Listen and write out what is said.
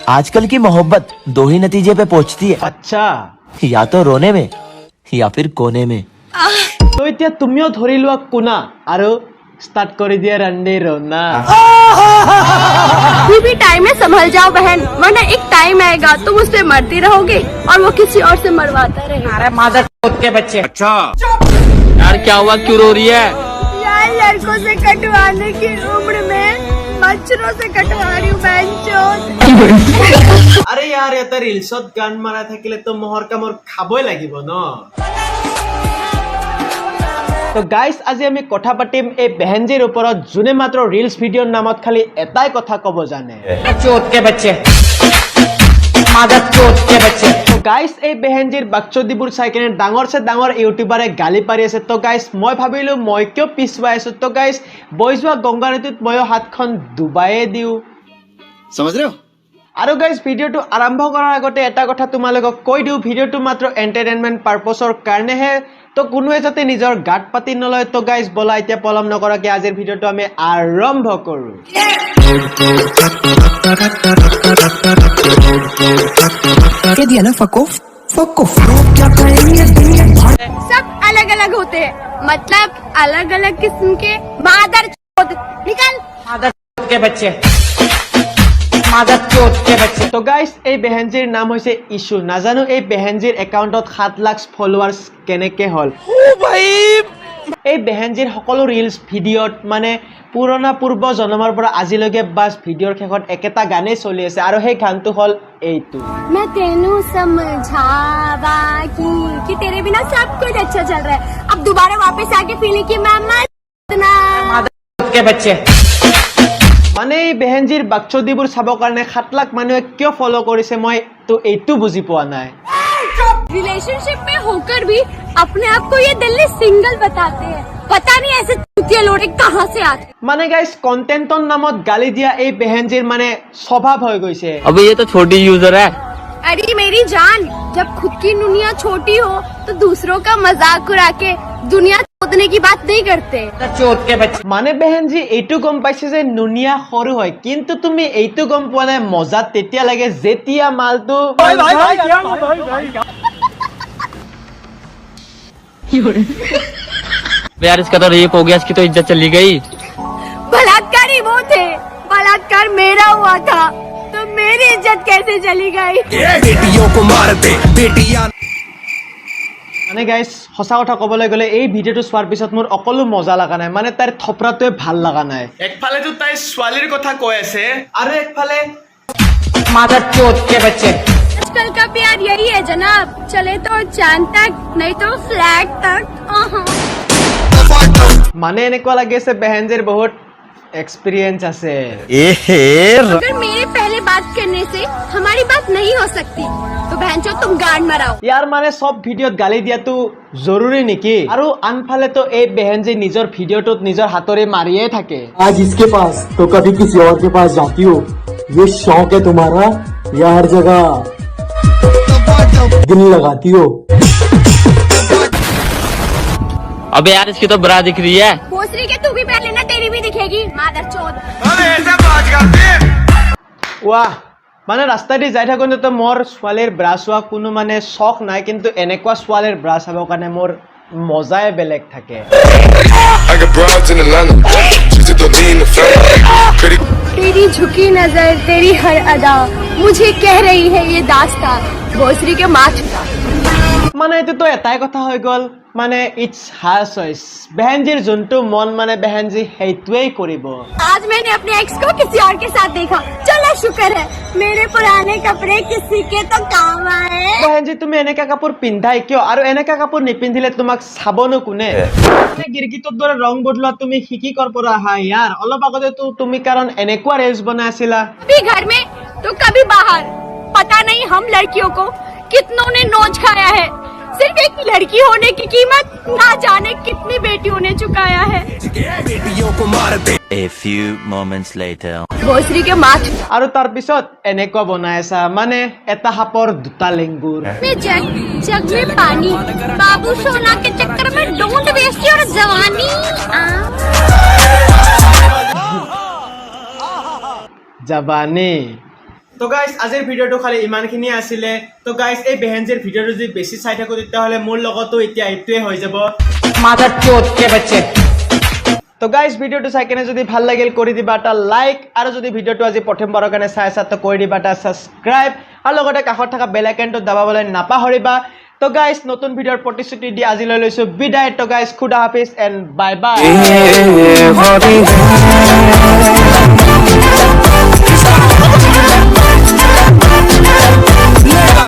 आजकल की मोहब्बत दो ही नतीजे पे पहुंचती है, अच्छा या तो रोने में या फिर कोने में। तो इतना तुमियो धरी लोआ कुना आरो स्टार्ट कर दिया रंडे रोना। अभी भी टाइम है, संभल जाओ बहन, वरना एक टाइम आएगा तुम उससे मरती रहोगे और वो किसी और से मरवाता रहेगा। अरे मादर के बच्चे। अच्छा यार क्या हुआ, क्यों रो रही है? यार लड़कों से कटवाने की उम्र में मच्छरों से कटवा रही हूँ बहनचोद। अरे यार এটা ৰিলছত গান মাৰা থাকিলে তো মহৰ কামৰ খাবই লাগিব ন। তো গাইস আজি আমি কথা পাতিম এই বেহেনজিৰ ওপৰত যোনে মাত্ৰ ৰিলছ ভিডিঅ'ৰ নামত খালি এটাই কথা ক'ব জানে, चोट के बच्चे, मादर चोट के बच्चे। তো গাইস এই বেহেনজিৰ বাকচদিবোৰ চাই কিনে ডাঙৰ সে ডাঙৰ ইউটিউবাৰে গালি পাৰি আছে। তো গাইস মই ভাবিলো মই কিয় পিছুৱাই আছো, তো গাইস বৈ যোৱা গংগা নদীত ময়ো হাতখন ডুবাইয়ে দিওঁ। समझ रहे हो? আৰু গাইস ভিডিঅ'টো আৰম্ভ কৰাৰ আগতে এটা কথা তোমালোকক কৈ দিওঁ, ভিডিঅ'টো মাত্ৰ এণ্টাৰটেইনমেণ্ট পাৰপছৰ কাৰণেহে, তো কোনোৱে যাতে নিজৰ গাত পাতি নলয়। তো গাইস বলা এতিয়া পলম নকৰাকৈ আজিৰ ভিডিঅ'টো আমি আৰম্ভ কৰোঁ। कह दिया ना फकोफ फकोफ। सब अलग अलग होते हैं, मतलब अलग अलग किस्म के मादर चोद। निकल। मादर चोट के बच्चे, मादर चोट के बच्चे। তো গাইস এই বেহেনজিৰ নাম হৈছে ইছু। নাজানো এই বেহেনজিৰ একাউণ্টত 7 লাখ ফলোৱাৰ্ছ কেনেকৈ হ'ল। এই বেহেনজিৰ সকলো ৰিলছ ভিডিঅ'ত মানে পুৰণা পূৰ্ব জন্মৰ পৰা আজিলৈকে বাছ ভিডিঅ'ৰ শেষত একেটা গানেই চলি আছে, আৰু সেই গানটো হ'ল এইটো। मैं तेनू समझावा कि तेरे बिना सब कुछ अच्छा चल रहा है, अब दोबारा वापस आके फीलिंग की मैं मरना। मादर चोट के बच्चे। মানে এই বেহেনজিৰ বাকচদিবোৰ চাবৰ কাৰণে 7 লাখ মানুহে কিয় ফ'ল' কৰিছে মই তো এইটো বুজি পোৱা নাই। रिलेशनशिप में होकर भी अपने आप को ये दिल्ली सिंगल बताते हैं, पता नहीं ऐसे चूतिया लोड़े कहाँ से आते। মানে গাইস কন্টেন্টৰ নামত গালি দিয়া এই বেহেনজিৰ মানে স্বভাৱ হৈ গৈছে। अबे ये तो छोटी यूजर है। अरे मेरी जान, जब खुद की दुनिया छोटी हो तो दूसरों का मजाक उड़ा के दुनिया खोदने की बात नहीं करते। मादर चोट के बच्चे। মানে বেহেনজি এইটো গম পাইছে যে নুনিয়া সৰু হয়, কিন্তু তুমি এইটো গম পোৱা নাই মজাত তেতিয়া লাগে যেতিয়া মালটো यार इसका तो रेप हो गया, इसकी तो इज्जत चली गई। बलात्कारी वो थे, बलात्कार मेरा हुआ था, तो मेरी इज्जत कैसे चली गई। बेटियों को मारते बेटियां। মানে গাইস সঁচা কথা ক'বলৈ গ'লে এই ভিডিঅ'টো চোৱাৰ পিছত মোৰ অকলো মজা লগা নাই, মানে তাইৰ থপৰাটোৱে ভাল লগা নাই। একফালেতো তাই ছোৱালীৰ কথা কৈ আছে আৰু একফালে मादर चोट के बच्चे। आजकल का प्यार यही है जनाब, चले तो चांद तक नहीं तो फ्लैट तक। মানে এনেকুৱা লাগি আছে বেহেনজিৰ বহুত এক্সপিৰিয়েঞ্চ আছে। अगर मेरे पहले बात करने से हमारी बात नहीं हो सकती तो बहनचो तुम गांड मराओ। ইয়াৰ মানে সব ভিডিঅ'ত গালি দিয়াটো জৰুৰী নেকি? আৰু আনফালেতো এই বেহেনজি নিজৰ ভিডিঅ'টোত নিজৰ হাতৰে মাৰিয়ে থাকে। आज इसके पास तो कभी किसी और के पास जाती हो, ये शौक है तुम्हारा या हर जगह दिल लगाती हो। अबे यार इसकी तो ब्रा दिख रही है। भोसरी के तू भी पहन लेना, तेरी भी दिखेगी मादर चोद। ৱাহ, মানে ৰাস্তা দি যাই থাকোঁতে মোৰ ছোৱালীৰ ব্ৰা চোৱা কোনো মানে চখ নাই, কিন্তু এনেকুৱা ছোৱালীৰ ব্ৰা চাবৰ কাৰণে মোৰ মজাই বেলেগ থাকে। I got broads in Atlanta. Just to throw me in the family. Pretty तेरी झुकी नजर, तेरी हर अदा मुझे कह रही है ये दास्तां, भोसरी के माँ चुका। মানে এইটোতো এটাই কথা হৈ গ'ল, মানে ইটছ হাৰ চইচ। বেহেনজিৰ যোনটো মন মানে বেহেনজি সেইটোৱেই কৰিব। आज मैंने अपने एक्स को किसी और के साथ देखा, चलो शुक्र है मेरे पुराने कपड़े किसी के तो काम आए। বেহেনজি তুমি এনেকা কাপোৰ পিন্ধাই কিয়, আৰু এনেকা কাপোৰ নিপিন্ধিলে তোমাক চাবনো কোনে? গিৰগিটৰ দৰে ৰং বদলোৱা তুমি শিকি কৰ পৰা আহা ইয়াৰ? অলপ আগতেতো তুমি কাৰণ এনেকুৱা ৰিলছ বনাই আছিলা। कभी घर में तो कभी बाहर, पता नहीं हम लड़कियों को कितनों ने नोच खाया है। सिर्फ एक लड़की होने की कीमत ना जाने कितनी बेटियों ने चुकाया है। बेटियों को मारते। A few moments later. भोसरी के माँ আৰু তাৰ পিছত এনেকুৱা বনাই আছা, মানে এটা সাপৰ দুটা লেংগুৰ। में जग जग में पानी, बाबू सोना के चक्कर में डोंट वेस्ट योर जवानी। জাবানি তো গাইজ আজিৰ ভিডিঅ'টো খালি ইমানখিনিয়ে আছিলে তো গাইজ এই বেহেনজিৰ ভিডিঅ'টো যদি বেছি চাই থাকোঁ তেতিয়াহ'লে মোৰ লগতো এতিয়া এইটোৱে হৈ যাব मादर चोट के बच्चे তো গাইজ ভিডিঅ'টো চাই কেনে যদি ভাল লাগিল কৰি দিবা এটা লাইক আৰু যদি ভিডিঅ'টো আজি প্ৰথমবাৰৰ কাৰণে চাই আছা তো কৰি দিবা এটা ছাবস্ক্ৰাইব আৰু লগতে কাষত থকা বেল আইকনটো দাবাবলৈ নাপাহৰিবা তো গাইজ নতুন ভিডিঅ'ৰ প্ৰতিশ্ৰুতি দি আজিলৈ লৈছোঁ বিদায় তো গাইজ খুদা হাফিজ এণ্ড বাই বাই